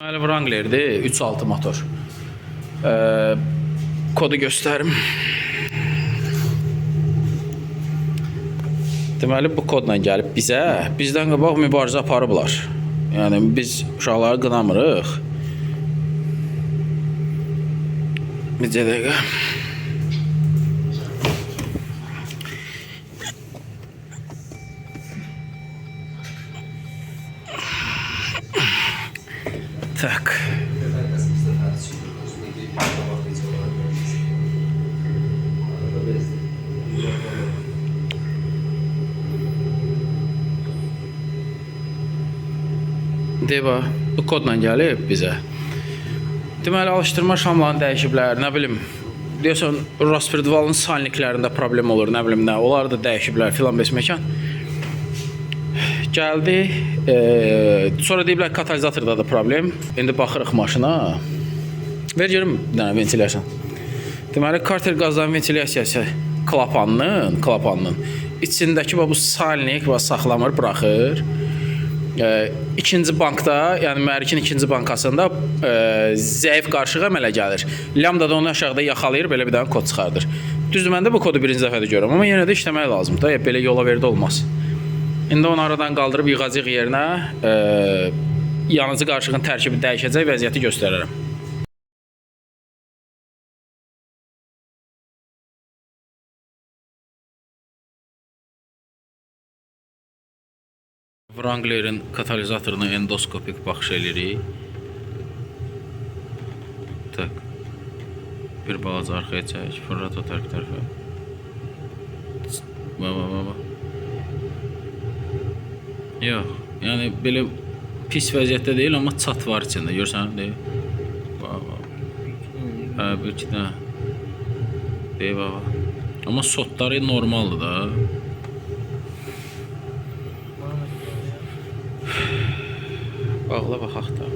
Wrangler'dir, 3.6 motor. Kodu göstərim. Deməli, bu kodla gəlib bizə, bizdən qabaq mübarizə aparıblar. Yəni, biz uşaqları qınamırıq. Bizə dəqiqə. Tak. Deba, bu kodla gəlib bizə. Deməli, alışdırma şamlarını dəyişiblər, nə bilim. Deyəsən, Rasperdivalın salniklərində problem olur, nə bilim nə. Onlar da dəyişiblər filan beş məkan. Gəldi. Sonra deyiblər katalizatorda da problem. İndi baxırıq maşına. Ver görüm bir dənə ventilyasiya. Deməli, karter qazdan ventilyasiyası klapanının içindəki bu salnik saxlamır, buraxır. İkinci bankda, yəni mühərrikin ikinci bankasında zəif qarışıq əmələ gəlir. Lambda da onu aşağıda yaxalayır, belə bir dənə kod çıxardır. Düzdür, mən də bu kodu birinci dəfədə görürəm, amma yenə də işləmək lazımdır. Belə yola verdə olmaz. İndi onu aradan qaldırıb yığacaq yerinə yanıcı qarışığın tərkibi dəyişəcək vəziyyəti göstərərəm. Wrangler'in katalizatoruna endoskopik baxış eləyirik. Tak. Bir balaca arxaya çək, fırlat o tərk tərəfə. Baba. Yox, yəni belə pis vəziyyətdə deyil, amma çat var içində, görsən, deyil. Bir iki dənə. Deyil, baba. Amma sotları normaldır da. Bağla baxaq da.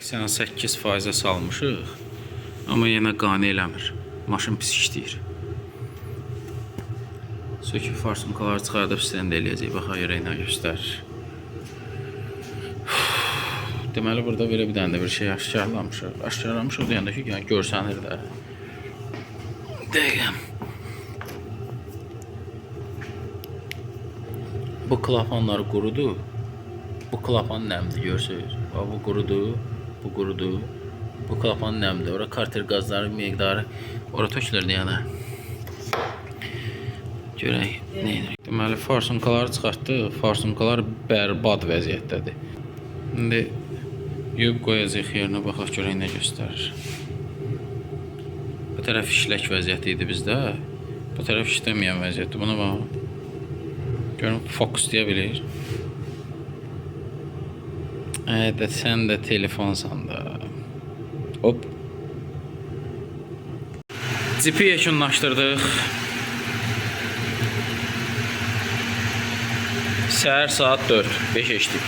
Sən 8%-ə salmışıq, amma yenə qane eləmir. Maşın pis işləyir. Söküb farsınkaları çıxardıb stend eləyəcək. Baxaq yerə ilə göstərir. Deməli, burada belə bir dənə də bir şey aşkarlamışıq. Aşkarlamışıq deyəndə ki, yəni görsənir də. Deyəm. Bu klapanlar qurudu. Bu klapan nəmdir, görsünüz. Bu qurudu, bu qurudu. Bu klapan nəmdir. Ora karter qazları miqdarı. Ora tökülür deyənə. Görək, nə edirik. Deməli, farsınkaları çıxartdıq. Farsınkalar bərbad vəziyyətdədir. İndi yuyub qoyacaq yerinə, baxaq görək nə göstərir. Bu tərəf işlək vəziyyəti idi bizdə. Bu tərəf işləməyən vəziyyəti. Buna bax. Görün, fokus deyə bilir. Sən də telefonsan da. Hop. Cipi yekunlaşdırdıq. Səhər saat 4, 5 eşdik.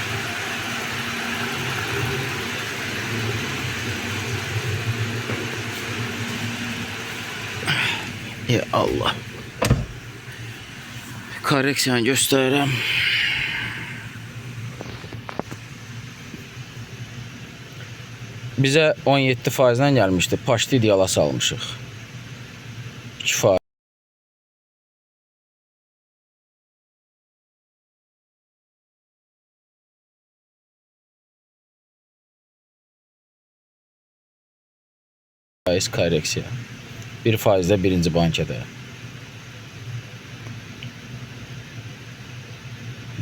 Ya Allah. Korreksiyon göstərirəm. Bizə 17%-dən gəlmişdi. Paştid yala salmışıq. 2%. Korreksiya. 1%də birinci bankada.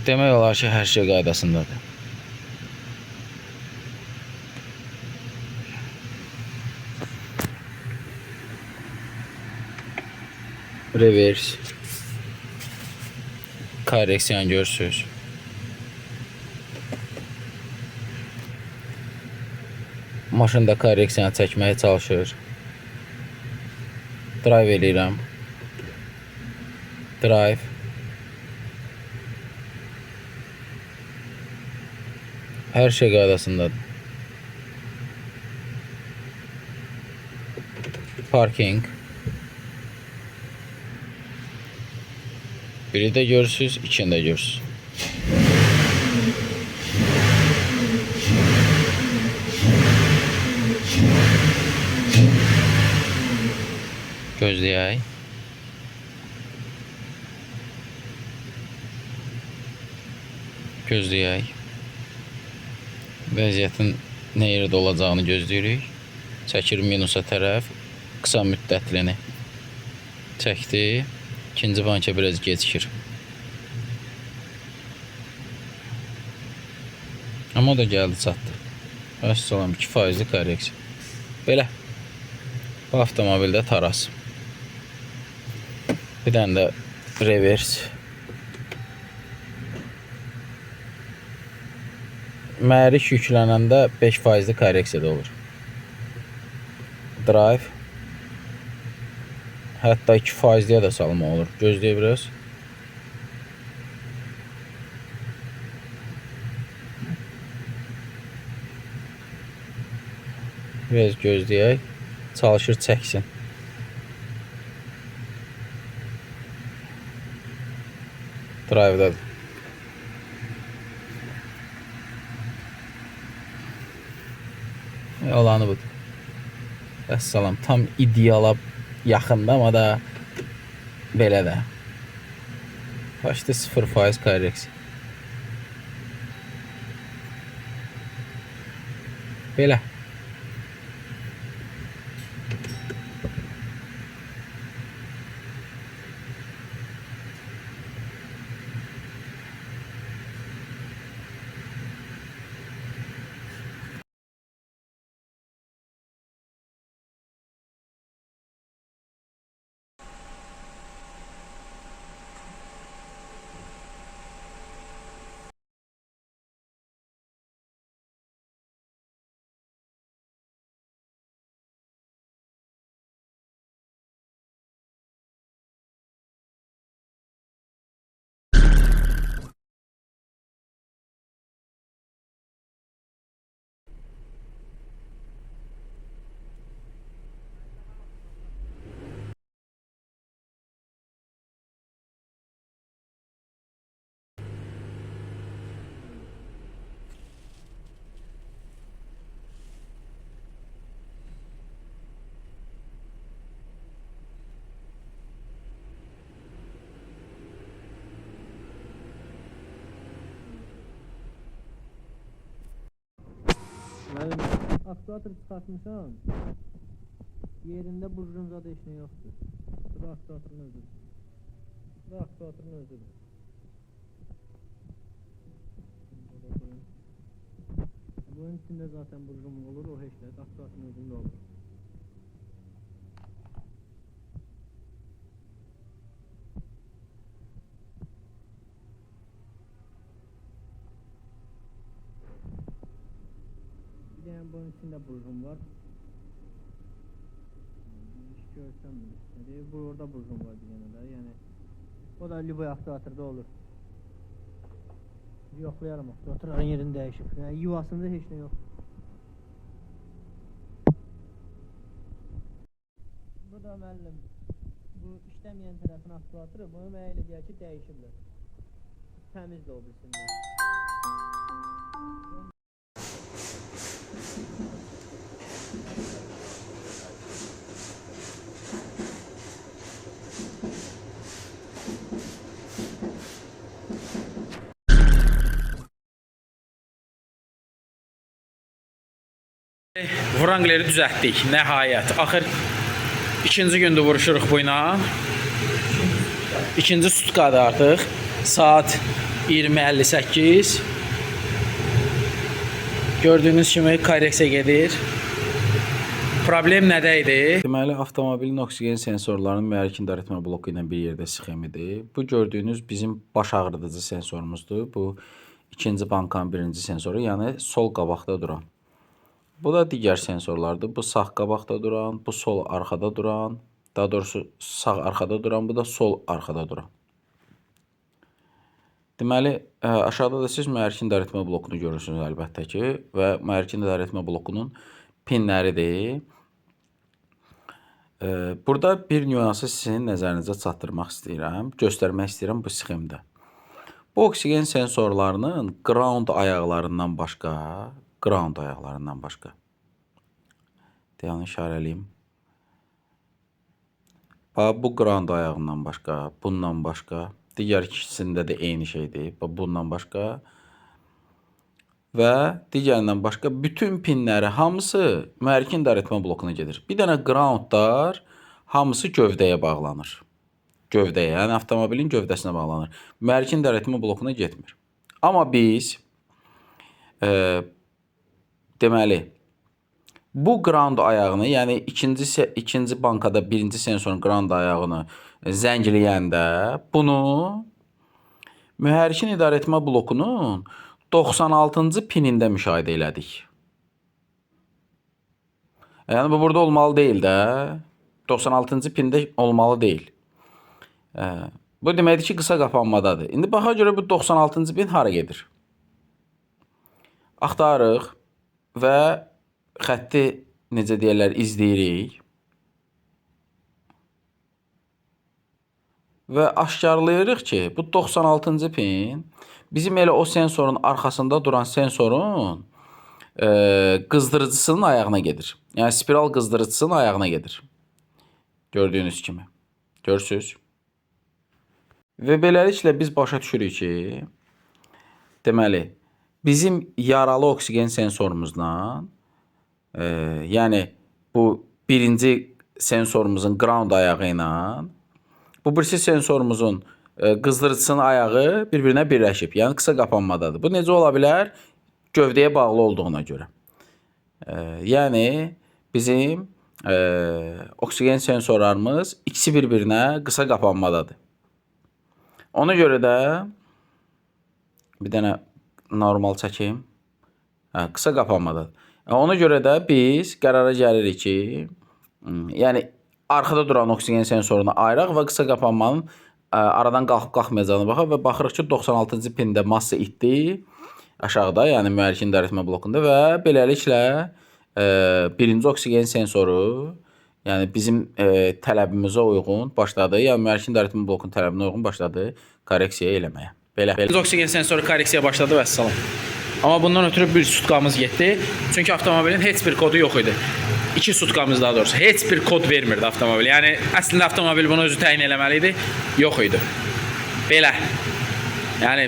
Demək olar ki, hər şey qaydasındadır. Reverse. Korreksiyon görürsünüz. Maşında korreksiyon çəkməyə çalışır. Drive eləyirəm. Drive. Her şey qaydasındadır. Parking. Biri de görürsünüz, ikini de görürsünüz. Gözləyək. Gözləyək. Vəziyyətin nə yerdə olacağını gözləyirik. Çəkir minusa tərəf. Qısa müddətlini çəkdi. İkinci banka biraz gecikir. Amma o da gəldi, çatdı. Vəssalam, 2% korreksiya. Belə. Bu avtomobildə taras. Bir dənə də revers. Mühərrik yüklənəndə 5% korreksiyada olur. Drive. Hətta 2%-yə də salma olur. Gözləyə biraz. Biraz gözləyək. Çalışır çəksin. Drive'dadır. Olanı budur. Vəssalam, tam ideala yaxında, amma da belə də. Başda 0% korreksiya. Belə. Aktuatör çıxartmışam. Yerində burjun zad heç nə yoxdur. Bu da aktuatörün özüdür. Bu da aktuatörün özüdür. Bunun içində zaten burjun olur, o heç nə aktuatörün özündə olur. Yani bunun içinde burjum var. Hiç görsem mi? Burada burjum var bir yana da. Yani o da Liboy aktuatördə olur. Yoxlayarım, aktuatörün yerini dəyişib. Yəni yuvasında heç nə yox. Bu da müəllim. Bu işləməyən tərəfin aktuatörü. Bunu mənə elə deyək ki, dəyişiblər. Təmiz də o birisində. Wrangleri düzəltdik, nəhayət. Axır ikinci gündür vuruşuruq bu ilə. İkinci sutkadır artıq. Saat 20:58. Gördüyünüz kimi korreksiya gedir. Problem nədə idi? Deməli, avtomobilin oksigen sensorlarının mühərrik idarəetmə bloku ilə bir yerdə sxemidir. Bu gördüyünüz bizim baş ağrıdıcı sensorumuzdur. Bu ikinci bankanın birinci sensoru, yəni sol qabaqda duran. Bu da digər sensorlardır. Bu sağ qabaqda duran, bu sol arxada duran, daha doğrusu sağ arxada duran, bu da sol arxada duran. Deməli, aşağıda da siz mühərrik idarəetmə blokunu görürsünüz əlbəttə ki, və mühərrik idarəetmə blokunun pinləridir. Burada bir nüansı sizin nəzərinizə çatdırmaq istəyirəm, göstərmək istəyirəm bu sxemdə. Bu oksigen sensorlarının ground ayaqlarından başqa, deyəni işarəliyim. Bu ground ayağından başqa, bundan başqa, digər ikisində də eyni şeydir. Bundan başqa və digərindən başqa bütün pinləri hamısı mühərrikin idarəetmə blokuna gedir. Bir dənə groundlar hamısı gövdəyə bağlanır. Gövdəyə, yəni avtomobilin gövdəsinə bağlanır. Mühərrikin idarəetmə blokuna getmir. Amma biz deməli bu ground ayağını, yəni ikinci bankada birinci sensorun ground ayağını zəngləyəndə bunu mühərrikin idarəetmə blokunun 96-cı pinində müşahidə elədik. Yəni bu burada olmalı deyil də. 96-cı pində olmalı deyil. Bu deməkdir ki, qısa qapanmadadır. İndi baxa görə bu 96-cı pin hara gedir? Axtarırıq və xətti necə deyirlər izləyirik. Və aşkarlayırıq ki, bu 96-cı pin bizim elə o sensorun arxasında duran sensorun qızdırıcısının ayağına gedir. Yəni spiral qızdırıcısının ayağına gedir. Gördüyünüz kimi. Görürsünüz? Və beləliklə biz başa düşürük ki, deməli, bizim yaralı oksigen sensorumuzla, yəni bu birinci sensorumuzun ground ayağı ilə bu birisi sensorumuzun qızdırıcısının ayağı bir-birinə birləşib. Yəni qısa qapanmadadır. Bu necə ola bilər? Gövdəyə bağlı olduğuna görə. Yəni bizim oksigen sensorlarımız ikisi bir-birinə qısa qapanmadadır. Ona görə də bir dənə normal çəkim. Qısa qapanmadadır. Ona görə də biz qərara gəlirik ki, yəni arxada duran oksigen sensorunu ayıraq və qısa qapanmanın aradan qalxıb-qalxmayacağına baxaq və baxırıq ki, 96-cı pində massa itdi aşağıda, yəni mühərrikin idarəetmə blokunda və beləliklə birinci oksigen sensoru, yəni bizim tələbimizə uyğun başladı, yəni mühərrikin idarəetmə blokunun tələbinə uyğun başladı korreksiya eləməyə. Birinci oksigen sensoru korreksiya başladı və salam. Amma bundan ötürü bir sutkamız getdi. Çünki avtomobilin heç bir kodu yox idi. 2 sutkamız daha doğrusu. Heç bir kod vermirdi avtomobil. Yəni əslində avtomobil bunu özü təyin eləməli idi. Yox idi. Belə. Yəni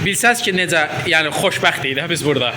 bilsəz ki, necə, yəni xoşbəxt idik biz burada.